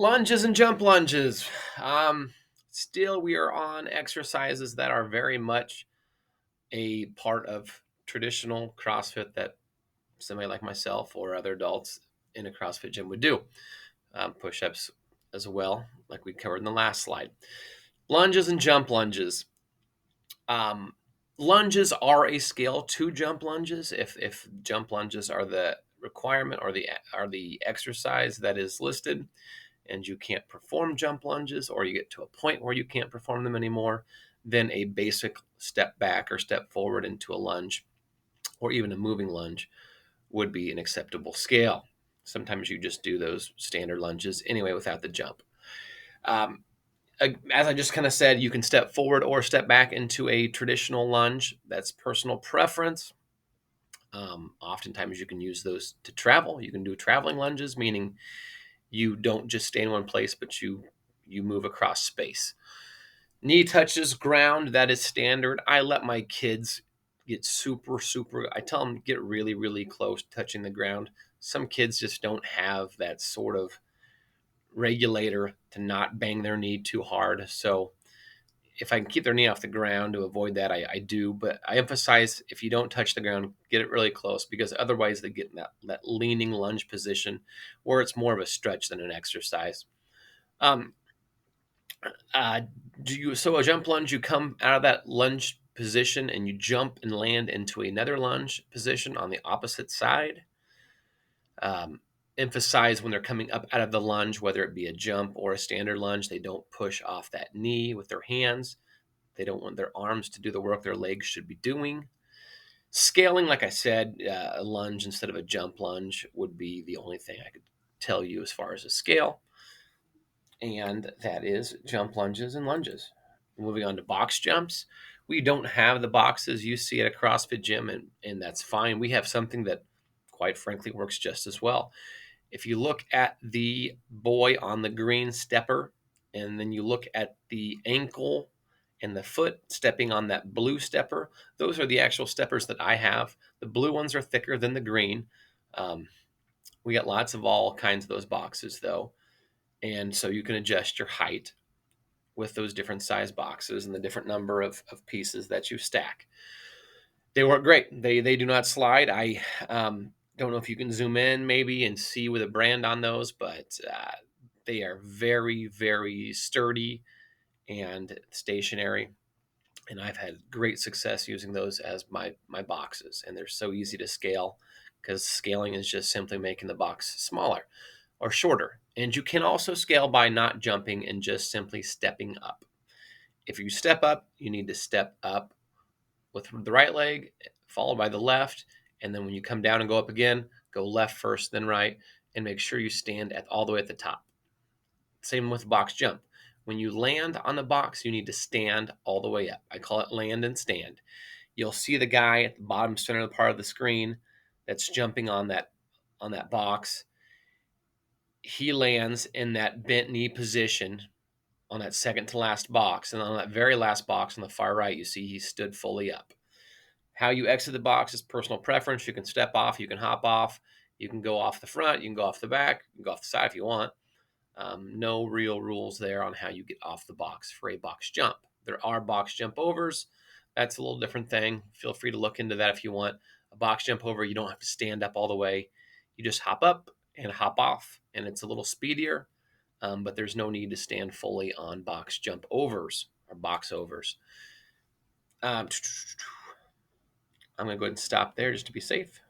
Lunges and jump lunges. Um, Still, we are on exercises that are very much a part of traditional CrossFit that somebody like myself or other adults in a CrossFit gym would do. Push ups as well, like we covered in the last slide. Lunges and jump lunges. Um, Lunges are a scale to jump lunges. If jump lunges are the requirement or the exercise that is listed, and you can't perform jump lunges, or you get to a point where you can't perform them anymore, then a basic step back or step forward into a lunge or even a moving lunge would be an acceptable scale. Sometimes you just do those standard lunges anyway without the jump. Um, as I just kind of said, you can step forward or step back into a traditional lunge. That's personal preference. Oftentimes you can use those to travel. You can do traveling lunges, meaning you don't just stay in one place, but you move across space. Knee touches ground, that is standard. I let my kids get super, I tell them get really, really close touching the ground. Some kids just don't have that sort of regulator to not bang their knee too hard. So if I can keep their knee off the ground to avoid that, I do. But I emphasize if you don't touch the ground, get it really close, because otherwise they get in that leaning lunge position where it's more of a stretch than an exercise. Um, so a jump lunge, you come out of that lunge position and you jump and land into another lunge position on the opposite side. Um, Emphasize when they're coming up out of the lunge, whether it be a jump or a standard lunge, they don't push off that knee with their hands. They don't want their arms to do the work their legs should be doing. Scaling, like I said, a lunge instead of a jump lunge would be the only thing I could tell you as far as a scale. And that is jump lunges and lunges. Moving on to box jumps. We don't have the boxes you see at a CrossFit gym, and that's fine. We have something that, quite frankly, works just as well. If you look at the boy on the green stepper, and then you look at the ankle and the foot stepping on that blue stepper, those are the actual steppers that I have. The blue ones are thicker than the green. Um, we got lots of all kinds of those boxes, though. And so you can adjust your height with those different size boxes and the different number of pieces that you stack. They work great. They do not slide. I don't know if you can zoom in maybe and see with a brand on those, but they are very, very sturdy and stationary. And I've had great success using those as my boxes. And they're so easy to scale, because scaling is just simply making the box smaller or shorter. And you can also scale by not jumping and just simply stepping up. If you step up, you need to step up with the right leg, followed by the left. And then when you come down and go up again, go left first, then right, and make sure you stand at all the way at the top. Same with box jump. When you land on the box, you need to stand all the way up. I call it land and stand. You'll see the guy at the bottom center of the part of the screen that's jumping on that box. He lands in that bent knee position on that second to last box. And on that very last box on the far right, you see he stood fully up. How you exit the box is personal preference. You can step off, you can hop off, you can go off the front, you can go off the back, you can go off the side if you want. No real rules there on how you get off the box for a box jump. There are box jump overs. That's a little different thing. Feel free to look into that if you want. A box jump over, you don't have to stand up all the way. You just hop up and hop off, and it's a little speedier, but there's no need to stand fully on box jump overs or box overs. I'm going to go ahead and stop there just to be safe.